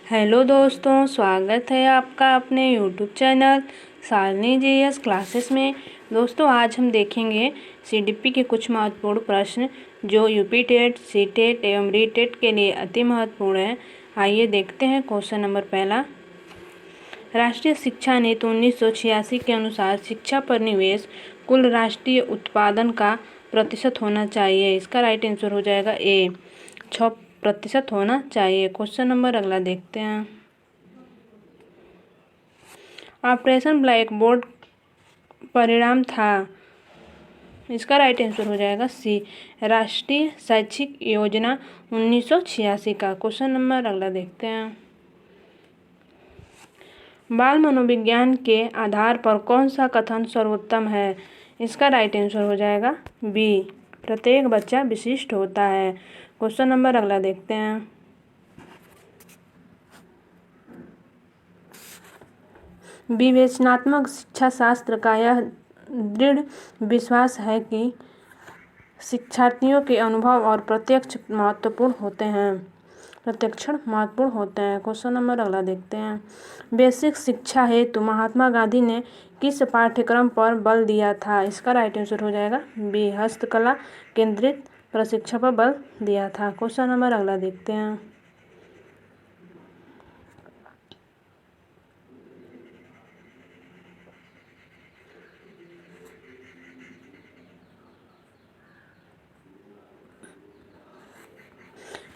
Hello दोस्तों, स्वागत है आपका अपने YouTube channel Shalini GS classes में। दोस्तों, आज हम देखेंगे सीडीपी के कुछ महत्वपूर्ण प्रश्न जो यूपी टेट, सी टेट एवं री टेट के लिए अति महत्वपूर्ण हैं। आइए देखते हैं। क्वेश्चन नंबर पहला, राष्ट्रीय शिक्षा नीति 1986 के अनुसार शिक्षा पर निवेश कुल राष्ट्रीय उत्पादन का प्रतिशत होना चाहिए। इसका राइट आंसर हो जाएगा ए, 6% होना चाहिए। क्वेश्चन नंबर अगला देखते हैं। ऑपरेशन ब्लैक बोर्ड परिणाम था। इसका राइट आंसर हो जाएगा सी, राष्ट्रीय शैक्षिक योजना 1986 का। क्वेश्चन नंबर अगला देखते हैं। बाल मनोविज्ञान के आधार पर कौन सा कथन सर्वोत्तम है? इसका राइट आंसर हो जाएगा बी, प्रत्येक बच्चा विशिष्ट होता है। क्वेश्चन नंबर अगला देखते हैं। विवेचनात्मक शिक्षा शास्त्र का यह दृढ़ विश्वास है कि शिक्षार्थियों के अनुभव और प्रत्यक्षण महत्वपूर्ण होते हैं। क्वेश्चन नंबर अगला देखते हैं। बेसिक शिक्षा हेतु महात्मा गांधी ने किस पाठ्यक्रम पर बल दिया था? इसका राइट आंसर हो जाएगा बी, हस्तकला केंद्रित प्रशिक्षण पर बल दिया था। क्वेश्चन नंबर अगला देखते हैं।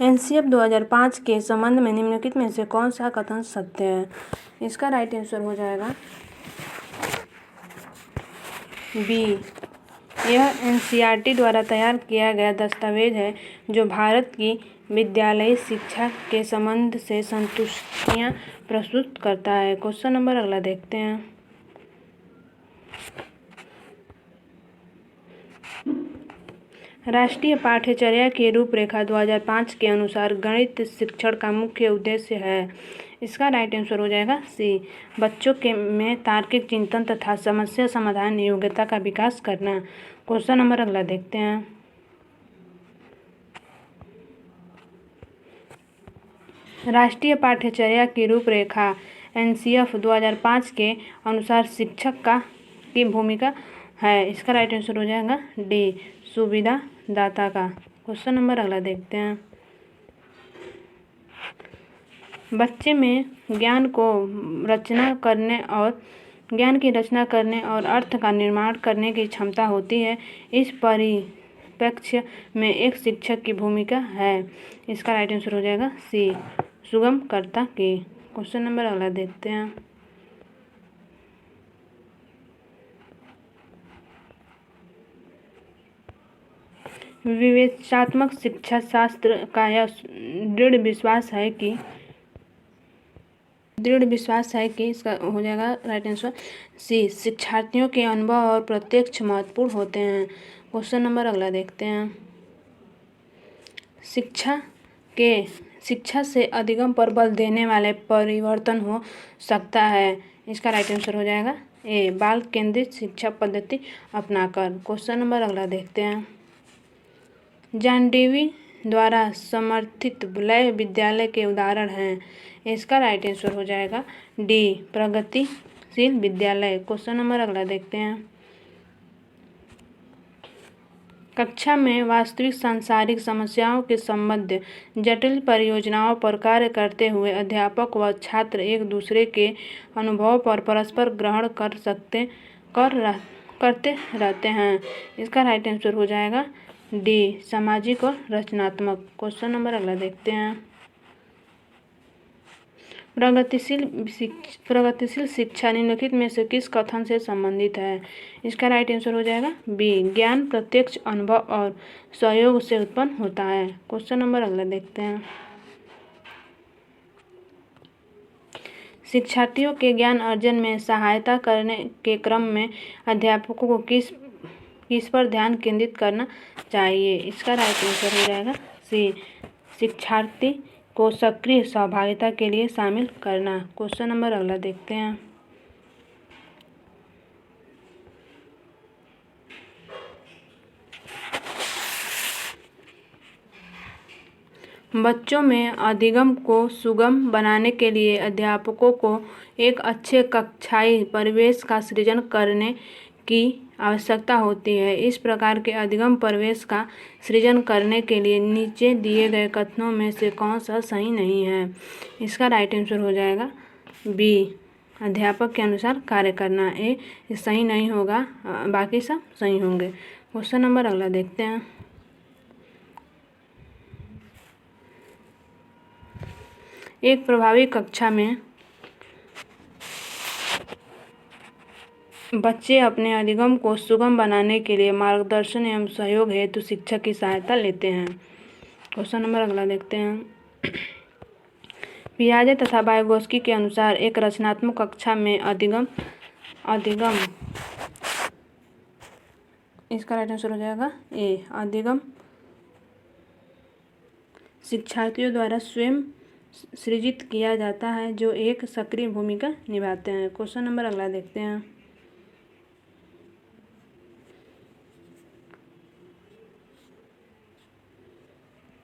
एनसीएफ 2005 के संबंध में निम्नलिखित में से कौन सा कथन सत्य है? इसका राइट आंसर हो जाएगा बी, यह एनसीईआरटी द्वारा तैयार किया गया दस्तावेज है जो भारत की विद्यालयी शिक्षा के संबंध से संतुष्टियां प्रस्तुत करता है। क्वेश्चन नंबर अगला देखते हैं। राष्ट्रीय पाठ्यचर्या की रूपरेखा 2005 के अनुसार गणित शिक्षण का मुख्य उद्देश्य है। इसका राइट आंसर हो जाएगा सी, बच्चों के में तार्किक चिंतन तथा समस्या समाधान योग्यता का विकास करना। क्वेश्चन नंबर अगला देखते हैं। राष्ट्रीय पाठ्यचर्या की रूपरेखा एनसीएफ 2005 के अनुसार शिक्षक की भूमिका है। इसका राइट आंसर हो जाएगा डी, सुविधा दाता का। क्वेश्चन नंबर अगला देखते हैं। बच्चे में ज्ञान की रचना करने और अर्थ का निर्माण करने की क्षमता होती है। इस परिप्रेक्ष्य में एक शिक्षक की भूमिका है। इसका राइट आंसर हो जाएगा सी, सुगमकर्ता की। क्वेश्चन नंबर अगला देखते हैं। विवेचनात्मक शिक्षा शास्त्र का यह दृढ़ विश्वास है कि इसका हो जाएगा राइट आंसर सी, शिक्षार्थियों के अनुभव और प्रत्यक्ष महत्वपूर्ण होते हैं। क्वेश्चन नंबर अगला देखते हैं। शिक्षा से अधिगम पर बल देने वाले परिवर्तन हो सकता है। इसका राइट आंसर हो जाएगा ए, बाल केंद्रित शिक्षा पद्धति अपनाकर। क्वेश्चन नंबर अगला देखते हैं। जॉन डेवी द्वारा समर्थित विलय विद्यालय के उदाहरण हैं। इसका राइट आंसर हो जाएगा डी, प्रगतिशील विद्यालय। क्वेश्चन नंबर अगला देखते हैं। कक्षा में वास्तविक सांसारिक समस्याओं के संबंध जटिल परियोजनाओं पर कार्य करते हुए अध्यापक व छात्र एक दूसरे के अनुभव पर परस्पर ग्रहण करते रहते हैं। इसका राइट आंसर हो जाएगा डी, सामाजिक और रचनात्मक। क्वेश्चन नंबर अगला देखते हैं। प्रगतिशील शिक्षा निम्नलिखित में से किस कथन से संबंधित है? इसका राइट आंसर हो जाएगा बी, ज्ञान प्रत्यक्ष अनुभव और सहयोग से उत्पन्न होता है। क्वेश्चन नंबर अगला देखते हैं। शिक्षार्थियों के ज्ञान अर्जन में सहायता करने के क्रम में अध्यापकों को किस पर ध्यान केंद्रित करना चाहिए? इसका राइट आंसर हो जाएगा सी, शिक्षार्थी को सक्रिय सहभागिता के लिए शामिल करना। क्वेश्चन नंबर अगला देखते हैं। बच्चों में अधिगम को सुगम बनाने के लिए अध्यापकों को एक अच्छे कक्षाई परिवेश का सृजन करने की आवश्यकता होती है। इस प्रकार के अधिगम परिवेश का सृजन करने के लिए नीचे दिए गए कथनों में से कौन सा सही नहीं है? इसका राइट आंसर हो जाएगा बी, अध्यापक के अनुसार कार्य करना। ए सही नहीं होगा, बाकी सब सही होंगे। क्वेश्चन नंबर अगला देखते हैं। एक प्रभावी कक्षा में बच्चे अपने अधिगम को सुगम बनाने के लिए मार्गदर्शन एवं सहयोग हेतु शिक्षक की सहायता लेते हैं। क्वेश्चन नंबर अगला देखते हैं। पियाजे तथा वाइगोत्स्की के अनुसार एक रचनात्मक कक्षा में अधिगम इसका राइट आंसर हो जाएगा ए, अधिगम शिक्षार्थियों द्वारा स्वयं सृजित किया जाता है जो एक सक्रिय भूमिका निभाते हैं। क्वेश्चन नंबर अगला देखते हैं।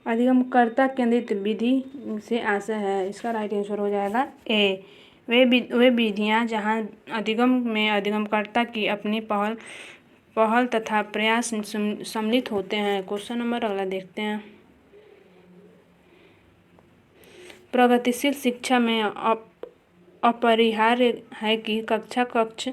अधिगमकर्ता केंद्रित विधि से आशय है। इसका राइट आंसर हो जाएगा ए, वे विधियां जहां अधिगम में अधिगमकर्ता की अपनी पहल तथा प्रयास सम्मिलित होते हैं। क्वेश्चन नंबर अगला देखते हैं। प्रगतिशील शिक्षा में अपरिहार्य है कि कक्षा कक्ष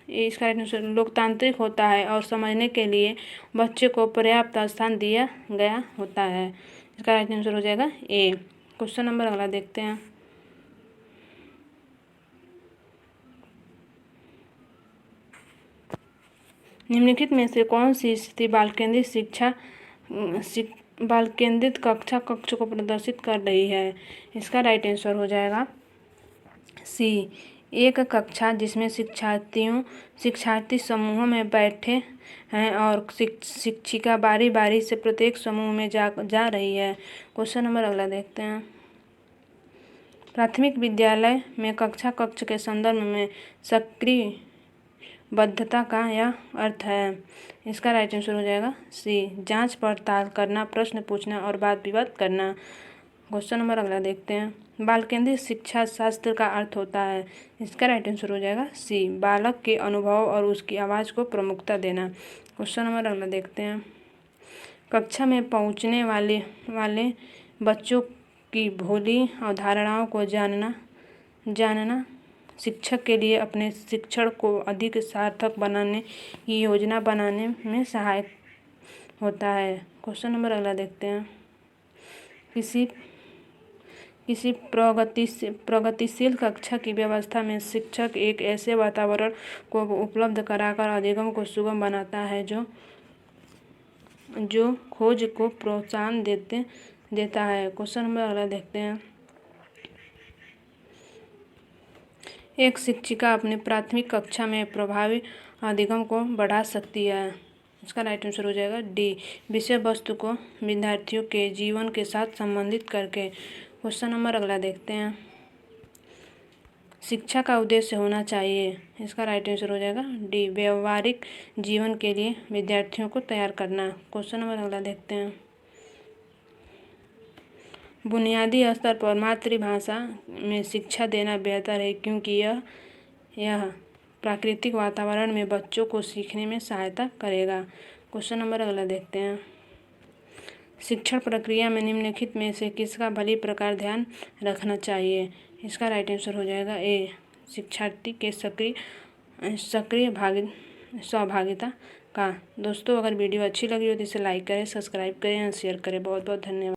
इसका राइट आंसर लोकतांत्रिक होता है और समझने के लिए बच्चे को पर्याप्त स्थान दिया गया होता है। इसका राइट आंसर हो जाएगा ए। क्वेश्चन नंबर अगला देखते हैं। निम्नलिखित में से कौन सी स्थिति बाल केंद्रित कक्षा कक्ष को प्रदर्शित कर रही है? इसका राइट आंसर हो जाएगा सी, एक कक्षा जिसमें शिक्षार्थी समूहों में बैठे हैं और शिक्षिका बारी बारी से प्रत्येक समूह में जा रही है। क्वेश्चन नंबर अगला देखते हैं। प्राथमिक विद्यालय में कक्षा कक्ष के संदर्भ में सक्रिय बद्धता का यह अर्थ है। इसका राइट आंसर हो जाएगा सी, जांच पड़ताल करना, प्रश्न पूछना और वाद विवाद करना। क्वेश्चन नंबर अगला देखते हैं। बाल केंद्रित शिक्षा शास्त्र का अर्थ होता है। इसका राइट आंसर हो जाएगा सी, बालक के अनुभव और उसकी आवाज़ को प्रमुखता देना। क्वेश्चन नंबर अगला देखते हैं। कक्षा में पहुंचने वाले बच्चों की भोली अवधारणाओं को जानना शिक्षक के लिए अपने शिक्षण को अधिक सार्थक बनाने की योजना बनाने में सहायक होता है। क्वेश्चन नंबर अगला देखते हैं। किसी प्रगतिशील कक्षा की व्यवस्था में शिक्षक एक ऐसे वातावरण को उपलब्ध कराकर अधिगम को सुगम बनाता है जो खोज को प्रोत्साहन देता है। क्वेश्चन नंबर अगला देखते हैं। एक शिक्षिका अपनी प्राथमिक कक्षा में प्रभावी अधिगम को बढ़ा सकती है। इसका राइट आंसर हो जाएगा डी, विषय वस्तु को विद्यार्थियों के जीवन के साथ संबंधित करके। क्वेश्चन नंबर अगला देखते हैं। शिक्षा का उद्देश्य होना चाहिए। इसका राइट आंसर हो जाएगा डी, व्यवहारिक जीवन के लिए विद्यार्थियों को तैयार करना। क्वेश्चन नंबर अगला देखते हैं। बुनियादी स्तर पर मातृभाषा में शिक्षा देना बेहतर है क्योंकि यह प्राकृतिक वातावरण में बच्चों को सीखने में सहायता करेगा। क्वेश्चन नंबर अगला देखते हैं। शिक्षण प्रक्रिया में निम्नलिखित में से किसका भली प्रकार ध्यान रखना चाहिए? इसका राइट आंसर हो जाएगा ए, शिक्षार्थी के सक्रिय सहभागिता का। दोस्तों, अगर वीडियो अच्छी लगी हो तो इसे लाइक करें, सब्सक्राइब करें और शेयर करें। बहुत बहुत धन्यवाद।